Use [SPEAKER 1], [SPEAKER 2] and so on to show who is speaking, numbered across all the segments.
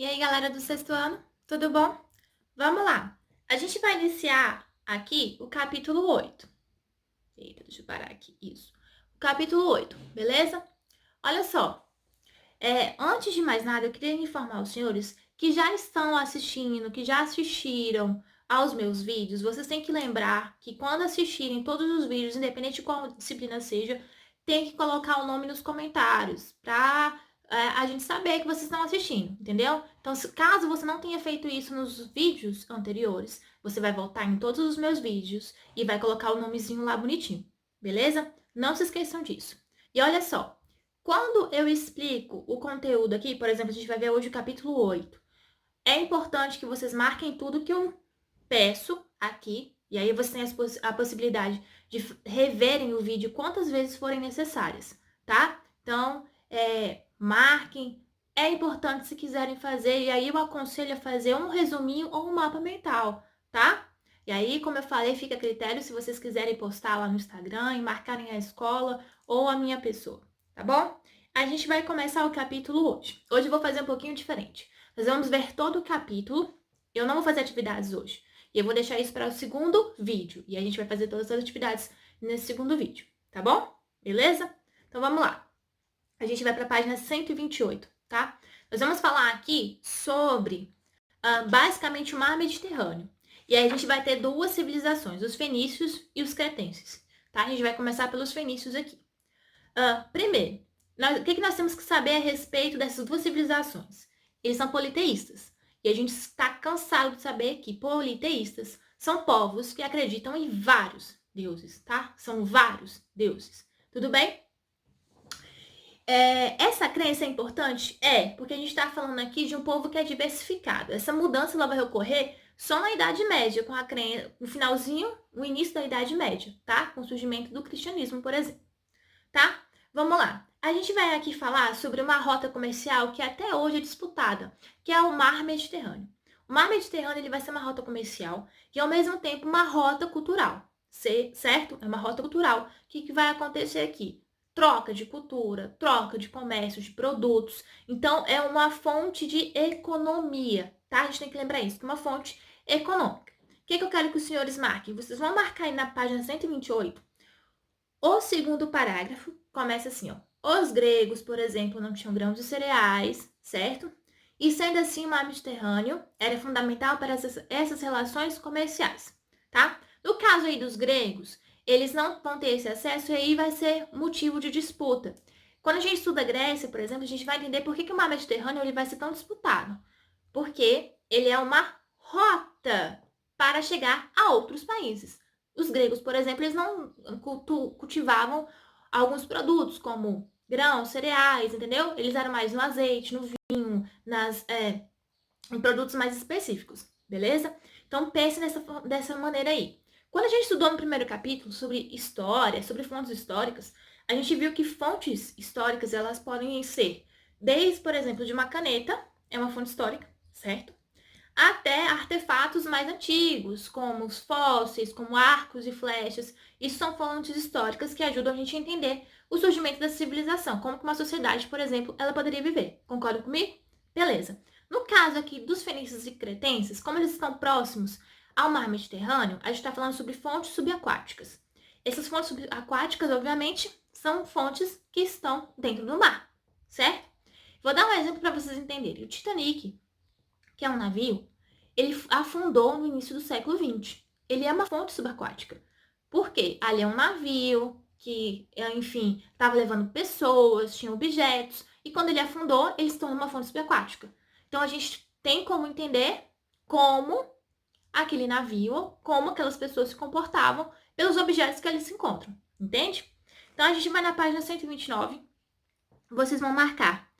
[SPEAKER 1] E aí, galera do sexto ano, tudo bom? Vamos lá. A gente vai iniciar aqui o capítulo 8. Eita, deixa eu parar aqui. Isso. O capítulo 8, beleza? Olha só. Antes de mais nada, eu queria informar os senhores que já estão assistindo, que já assistiram aos meus vídeos. Vocês têm que lembrar que quando assistirem todos os vídeos, independente de qual disciplina seja, tem que colocar o nome nos comentários pra a gente saber que vocês estão assistindo, entendeu? Então, caso você não tenha feito isso nos vídeos anteriores, você vai voltar em todos os meus vídeos e vai colocar o nomezinho lá bonitinho, beleza? Não se esqueçam disso. E olha só, quando eu explico o conteúdo aqui, por exemplo, a gente vai ver hoje o capítulo 8. É importante que vocês marquem tudo que eu peço aqui, e aí vocês têm a possibilidade de reverem o vídeo quantas vezes forem necessárias, tá? Então, marquem. É importante se quiserem fazer, e aí eu aconselho a fazer um resuminho ou um mapa mental, tá? E aí, como eu falei, fica a critério se vocês quiserem postar lá no Instagram e marcarem a escola ou a minha pessoa, tá bom? A gente vai começar o capítulo hoje. Hoje eu vou fazer um pouquinho diferente. Nós vamos ver todo o capítulo. Eu não vou fazer atividades hoje. E eu vou deixar isso para o segundo vídeo. E a gente vai fazer todas as atividades nesse segundo vídeo, tá bom? Beleza? Então vamos lá. A gente vai para a página 128, tá? Nós vamos falar aqui sobre, basicamente, o mar Mediterrâneo. E aí a gente vai ter duas civilizações, os fenícios e os cretenses, tá? A gente vai começar pelos fenícios aqui. Primeiro, o que nós temos que saber a respeito dessas duas civilizações? Eles são politeístas. E a gente está cansado de saber que politeístas são povos que acreditam em vários deuses, tá? São vários deuses. Tudo bem? Essa crença é importante? Porque a gente está falando aqui de um povo que é diversificado. Essa mudança ela vai ocorrer só na Idade Média, com a crença, no finalzinho, no início da Idade Média, tá? Com o surgimento do cristianismo, por exemplo. Tá? Vamos lá. A gente vai aqui falar sobre uma rota comercial que até hoje é disputada, que é o Mar Mediterrâneo. O Mar Mediterrâneo ele vai ser uma rota comercial e, ao mesmo tempo, uma rota cultural, certo? É uma rota cultural. O que vai acontecer aqui? Troca de cultura, troca de comércio, de produtos. Então, é uma fonte de economia, tá? A gente tem que lembrar isso, que é uma fonte econômica. O que eu quero que os senhores marquem? Vocês vão marcar aí na página 128. O segundo parágrafo começa assim, ó. Os gregos, por exemplo, não tinham grãos de cereais, certo? E sendo assim, o mar Mediterrâneo era fundamental para essas relações comerciais, tá? No caso aí dos gregos, eles não vão ter esse acesso e aí vai ser motivo de disputa. Quando a gente estuda a Grécia, por exemplo, a gente vai entender por que o mar Mediterrâneo ele vai ser tão disputado. Porque ele é uma rota para chegar a outros países. Os gregos, por exemplo, eles não cultivavam alguns produtos, como grãos, cereais, entendeu? Eles eram mais no azeite, no vinho, em produtos mais específicos, beleza? Então, pense dessa maneira aí. Quando a gente estudou no primeiro capítulo sobre história, sobre fontes históricas, a gente viu que fontes históricas, elas podem ser desde, por exemplo, de uma caneta, é uma fonte histórica, certo? Até artefatos mais antigos, como os fósseis, como arcos e flechas. Isso são fontes históricas que ajudam a gente a entender o surgimento da civilização, como que uma sociedade, por exemplo, ela poderia viver. Concorda comigo? Beleza. No caso aqui dos fenícios e cretenses, como eles estão próximos ao mar Mediterrâneo, a gente está falando sobre fontes subaquáticas. Essas fontes subaquáticas, obviamente, são fontes que estão dentro do mar, certo? Vou dar um exemplo para vocês entenderem. O Titanic, que é um navio, ele afundou no início do século XX. Ele é uma fonte subaquática. Por quê? Ali é um navio que, enfim, estava levando pessoas, tinha objetos, e quando ele afundou, ele se tornou uma fonte subaquática. Então, a gente tem como entender como aquele navio, como aquelas pessoas se comportavam pelos objetos que ali se encontram. Entende? Então, a gente vai na página 129. Vocês vão marcar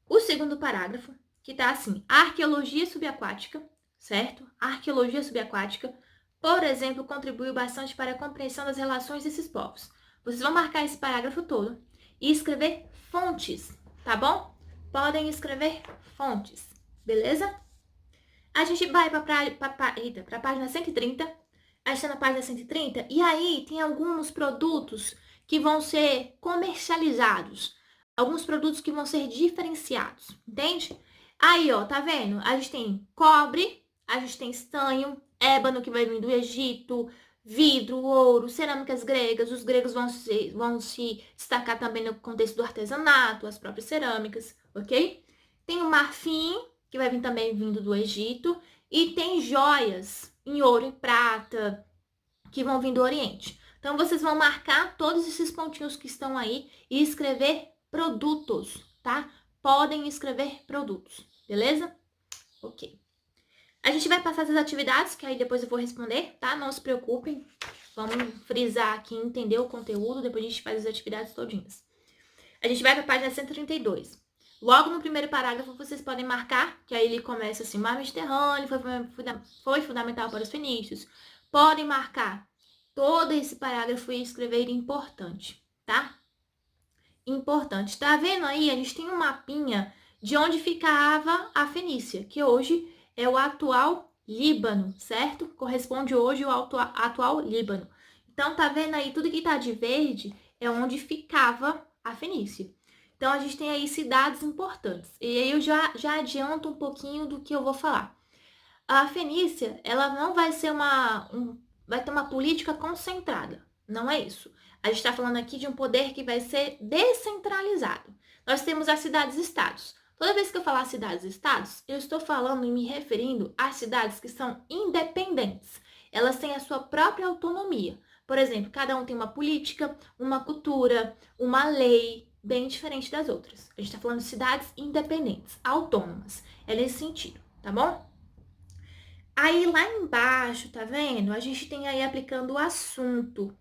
[SPEAKER 1] o segundo parágrafo, que tá assim: a arqueologia subaquática, certo? A arqueologia subaquática, por exemplo, contribuiu bastante para a compreensão das relações desses povos. Vocês vão marcar esse parágrafo todo e escrever fontes, tá bom? Podem escrever fontes, beleza? A gente vai para a página 130. A gente está na página 130 e aí tem alguns produtos que vão ser comercializados. Alguns produtos que vão ser diferenciados, entende? Aí, ó, tá vendo? A gente tem cobre, a gente tem estanho, ébano, que vai vir do Egito, vidro, ouro, cerâmicas gregas. Os gregos vão se destacar também no contexto do artesanato, as próprias cerâmicas, ok? Tem o marfim, que vai vir também vindo do Egito. E tem joias em ouro e prata, que vão vir do Oriente. Então, vocês vão marcar todos esses pontinhos que estão aí e escrever produtos, tá? Podem escrever produtos, beleza? Ok. A gente vai passar essas atividades, que aí depois eu vou responder, tá? Não se preocupem. Vamos frisar aqui, entender o conteúdo, depois a gente faz as atividades todinhas. A gente vai para a página 132. Logo no primeiro parágrafo, vocês podem marcar, que aí ele começa assim, mar Mediterrâneo foi fundamental para os fenícios. Podem marcar todo esse parágrafo e escrever importante, tá? Importante. Tá vendo aí? A gente tem um mapinha de onde ficava a Fenícia, que hoje é o atual Líbano, certo? Corresponde hoje ao atual Líbano. Então, tá vendo aí? Tudo que tá de verde é onde ficava a Fenícia. Então, a gente tem aí cidades importantes. E aí eu já adianto um pouquinho do que eu vou falar. A Fenícia, ela não vai ser vai ter uma política concentrada. Não é isso. A gente está falando aqui de um poder que vai ser descentralizado. Nós temos as cidades-estados. Toda vez que eu falar cidades-estados, eu estou falando e me referindo às cidades que são independentes. Elas têm a sua própria autonomia. Por exemplo, cada um tem uma política, uma cultura, uma lei bem diferente das outras. A gente está falando de cidades independentes, autônomas. É nesse sentido, tá bom? Aí lá embaixo, tá vendo? A gente tem aí aplicando o assunto.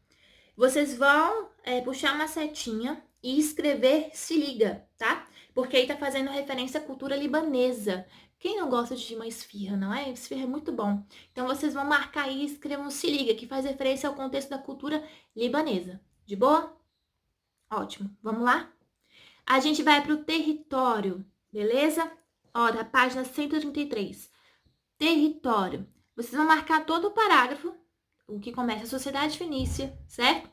[SPEAKER 1] Vocês vão puxar uma setinha e escrever se liga, tá? Porque aí tá fazendo referência à cultura libanesa. Quem não gosta de uma esfirra, não é? Esfirra é muito bom. Então vocês vão marcar aí e escrevam se liga, que faz referência ao contexto da cultura libanesa. De boa? Ótimo. Vamos lá? A gente vai para o território, beleza? Ó, da página 133. Território. Vocês vão marcar todo o parágrafo, o que começa a Sociedade Fenícia, certo?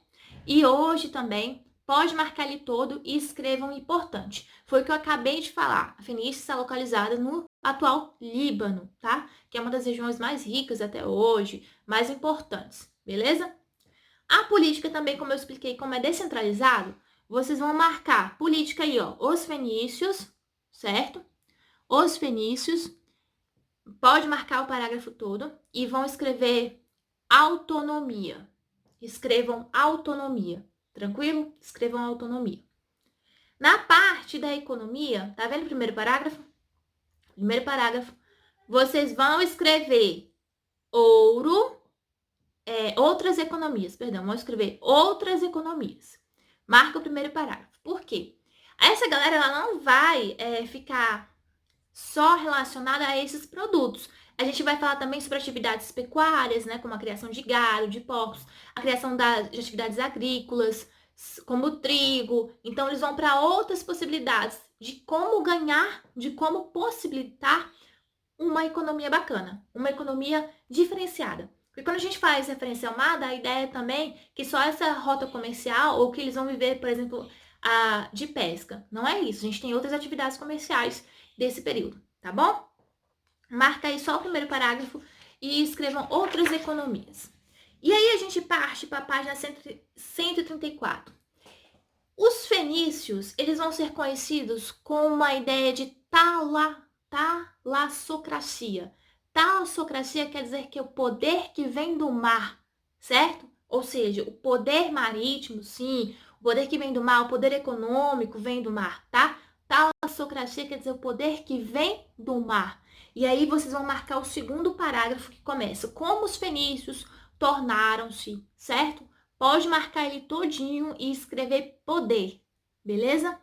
[SPEAKER 1] E hoje também, pode marcar ali todo e escrevam importante. Foi o que eu acabei de falar. A Fenícia está localizada no atual Líbano, tá? Que é uma das regiões mais ricas até hoje, mais importantes, beleza? A política também, como eu expliquei, como é descentralizado, vocês vão marcar política aí, ó, os fenícios, certo? Os fenícios. Pode marcar o parágrafo todo e vão escrever autonomia. Escrevam autonomia. Tranquilo? Escrevam autonomia. Na parte da economia, tá vendo o primeiro parágrafo? Primeiro parágrafo. Vocês vão escrever ouro, outras economias, perdão, vão escrever outras economias. Marca o primeiro parágrafo. Por quê? Essa galera, ela não vai ficar só relacionada a esses produtos. A gente vai falar também sobre atividades pecuárias, né, como a criação de gado, de porcos, a criação de atividades agrícolas, como o trigo. Então, eles vão para outras possibilidades de como ganhar, de como possibilitar uma economia bacana, uma economia diferenciada. Porque quando a gente faz referência ao mar, a ideia é também que só essa rota comercial, ou que eles vão viver, por exemplo, de pesca. Não é isso. A gente tem outras atividades comerciais desse período, tá bom? Marca aí só o primeiro parágrafo e escrevam outras economias. E aí a gente parte para a página 134. Os fenícios, eles vão ser conhecidos com uma ideia de talassocracia. Talassocracia quer dizer que é o poder que vem do mar, certo? Ou seja, o poder marítimo, sim, o poder que vem do mar, o poder econômico vem do mar, tá? Talassocracia quer dizer o poder que vem do mar. E aí vocês vão marcar o segundo parágrafo que começa. Como os fenícios tornaram-se, certo? Pode marcar ele todinho e escrever poder, beleza?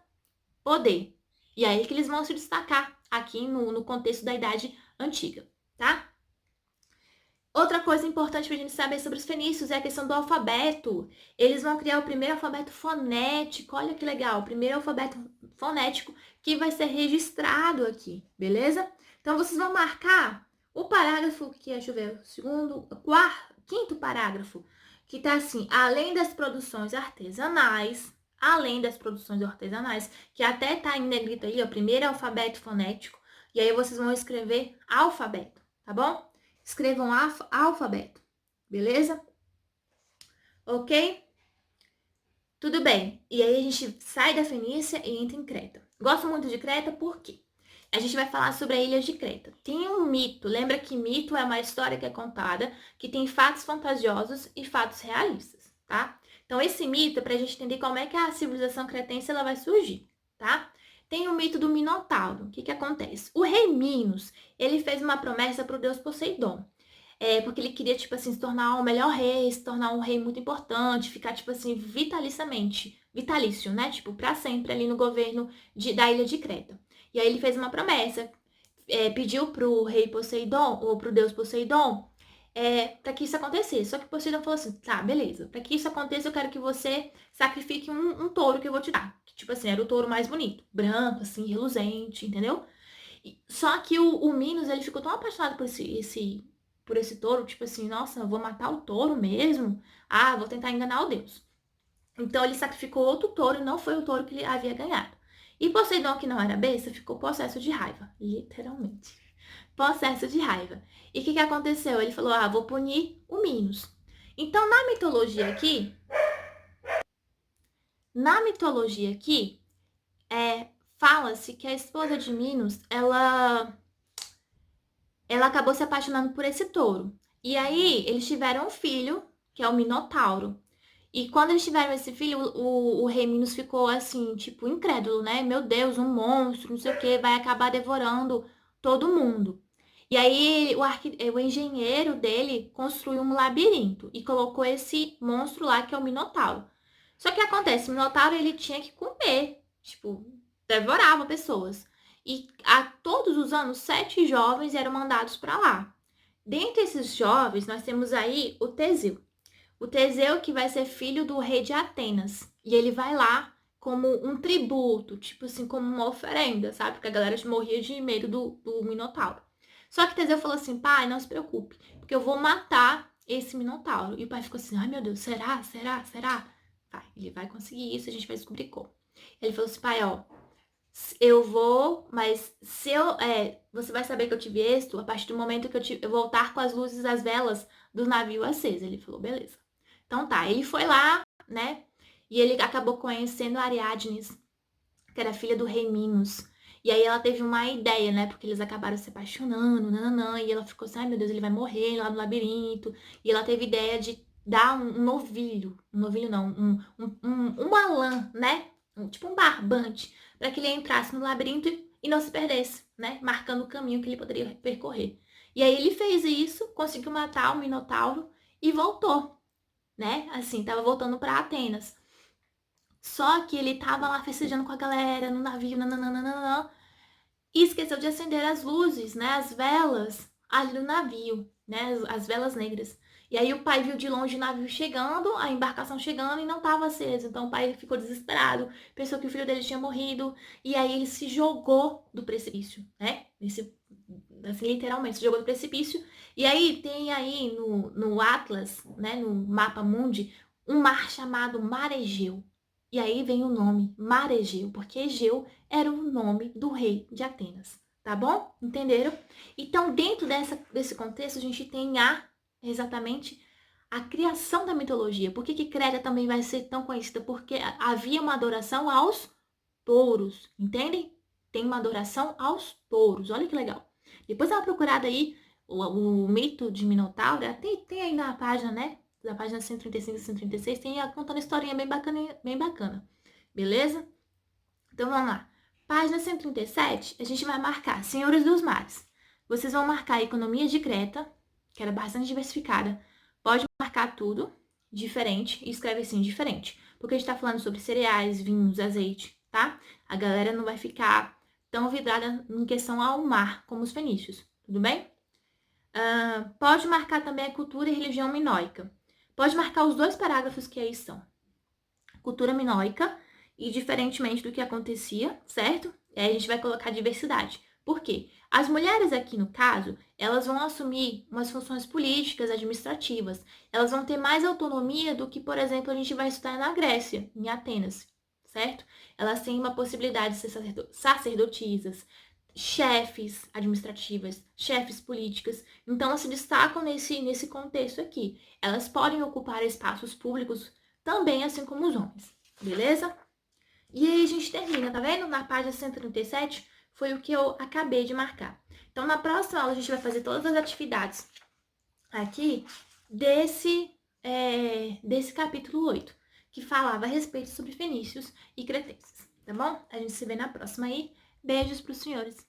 [SPEAKER 1] Poder. E aí que eles vão se destacar aqui no contexto da Idade Antiga, tá? Outra coisa importante para a gente saber sobre os fenícios é a questão do alfabeto. Eles vão criar o primeiro alfabeto fonético. Olha que legal, o primeiro alfabeto fonético que vai ser registrado aqui, beleza? Então, vocês vão marcar o parágrafo que é, deixa eu ver, o segundo, quinto parágrafo, que tá assim, além das produções artesanais, que até tá em negrito aí, ó, primeiro alfabeto fonético, E aí vocês vão escrever alfabeto, tá bom? Escrevam alfabeto, beleza? Ok? Tudo bem. E aí a gente sai da Fenícia e entra em Creta. Gosto muito de Creta porque a gente vai falar sobre a ilha de Creta. Tem um mito. Lembra que mito é uma história que é contada, que tem fatos fantasiosos e fatos realistas, tá? Então esse mito é pra gente entender como é que a civilização cretense ela vai surgir, tá? Tem o mito do Minotauro. O que que acontece? O rei Minos, ele fez uma promessa pro deus Poseidon. Porque ele queria, tipo assim, se tornar o melhor rei, se tornar um rei muito importante, ficar, tipo assim, vitalício, né? Tipo, pra sempre ali no governo da ilha de Creta. E aí ele fez uma promessa, pediu pro rei Poseidon, ou pro deus Poseidon, para que isso acontecesse. Só que Poseidon falou assim, tá, beleza, para que isso aconteça eu quero que você sacrifique um touro que eu vou te dar. Que, tipo assim, era o touro mais bonito, branco, assim, reluzente, entendeu? Só que o Minos, ele ficou tão apaixonado por esse touro, tipo assim, nossa, eu vou matar o touro mesmo? Ah, vou tentar enganar o deus. Então ele sacrificou outro touro e não foi o touro que ele havia ganhado. E Poseidon, que não era besta, ficou possesso de raiva, literalmente. Possesso de raiva. E o que aconteceu? Ele falou, ah, vou punir o Minos. Então, na mitologia aqui, fala-se que a esposa de Minos, ela acabou se apaixonando por esse touro. E aí, eles tiveram um filho, que é o Minotauro. E quando eles tiveram esse filho, o rei Minos ficou assim, tipo, incrédulo, né? Meu Deus, um monstro, não sei o que, vai acabar devorando todo mundo. E aí, o engenheiro dele construiu um labirinto e colocou esse monstro lá, que é o Minotauro. Só que acontece, o Minotauro, ele tinha que comer, tipo, devorava pessoas. E a todos os anos, 7 jovens eram mandados para lá. Dentre esses jovens, nós temos aí o Teseu. O Teseu que vai ser filho do rei de Atenas. E ele vai lá como um tributo, tipo assim, como uma oferenda, sabe? Porque a galera morria de medo do Minotauro. Só que Teseu falou assim, pai, não se preocupe, porque eu vou matar esse Minotauro. E o pai ficou assim, ai meu Deus, será? Será? Será? Vai, ele vai conseguir isso, a gente vai descobrir como. Ele falou assim, pai, ó, eu vou, mas se eu, você vai saber que eu tive êxito a partir do momento que eu voltar com as luzes das velas do navio acesas. Ele falou, beleza. Então tá, ele foi lá, né? E ele acabou conhecendo a Ariadnes, que era filha do rei Minos. E aí ela teve uma ideia, né? Porque eles acabaram se apaixonando, nananã, e ela ficou assim, ai meu Deus, ele vai morrer lá no labirinto. E ela teve ideia de dar um novilho não, uma lã, né? Tipo um barbante, para que ele entrasse no labirinto e não se perdesse, né? Marcando o caminho que ele poderia percorrer. E aí ele fez isso, conseguiu matar o Minotauro e voltou, né? Assim, tava voltando para Atenas. Só que ele tava lá festejando com a galera no navio, nananana, e esqueceu de acender as luzes, né? As velas ali no navio, né? As velas negras. E aí o pai viu de longe o navio chegando, a embarcação chegando e não estava aceso. Então o pai ficou desesperado, pensou que o filho dele tinha morrido. E aí ele se jogou do precipício, né? Assim, literalmente, se jogou do precipício. E aí tem aí no Atlas, né? No mapa mundi, um mar chamado Mar Egeu. E aí vem o nome Mar Egeu, porque Egeu era o nome do rei de Atenas, tá bom? Entenderam? Então, dentro desse contexto, a gente tem exatamente a criação da mitologia. Por que Creta também vai ser tão conhecida? Porque havia uma adoração aos touros, entendem? Tem uma adoração aos touros, olha que legal. Depois dá uma procurada aí, o mito de Minotauro, tem aí na página, né? Da página 135 e 136, tem contando historinha bem bacana. Beleza? Então vamos lá. Página 137, a gente vai marcar Senhores dos Mares. Vocês vão marcar a economia de Creta, que era bastante diversificada. Pode marcar tudo diferente e escreve assim, diferente. Porque a gente tá falando sobre cereais, vinhos, azeite, tá? A galera não vai ficar tão vidrada em questão ao mar como os fenícios, tudo bem? Pode marcar também a cultura e religião minoica. Pode marcar os 2 parágrafos que aí são. Cultura minoica e diferentemente do que acontecia, certo? E aí a gente vai colocar diversidade. Por quê? As mulheres aqui, no caso, elas vão assumir umas funções políticas, administrativas. Elas vão ter mais autonomia do que, por exemplo, a gente vai estudar na Grécia, em Atenas, certo? Elas têm uma possibilidade de ser sacerdotisas, chefes administrativas, chefes políticas. Então, elas se destacam nesse contexto aqui. Elas podem ocupar espaços públicos também, assim como os homens. Beleza? E aí a gente termina, tá vendo? Na página 137 foi o que eu acabei de marcar. Então, na próxima aula, a gente vai fazer todas as atividades aqui desse capítulo 8, que falava a respeito sobre fenícios e cretenses, tá bom? A gente se vê na próxima aí. Beijos pros senhores.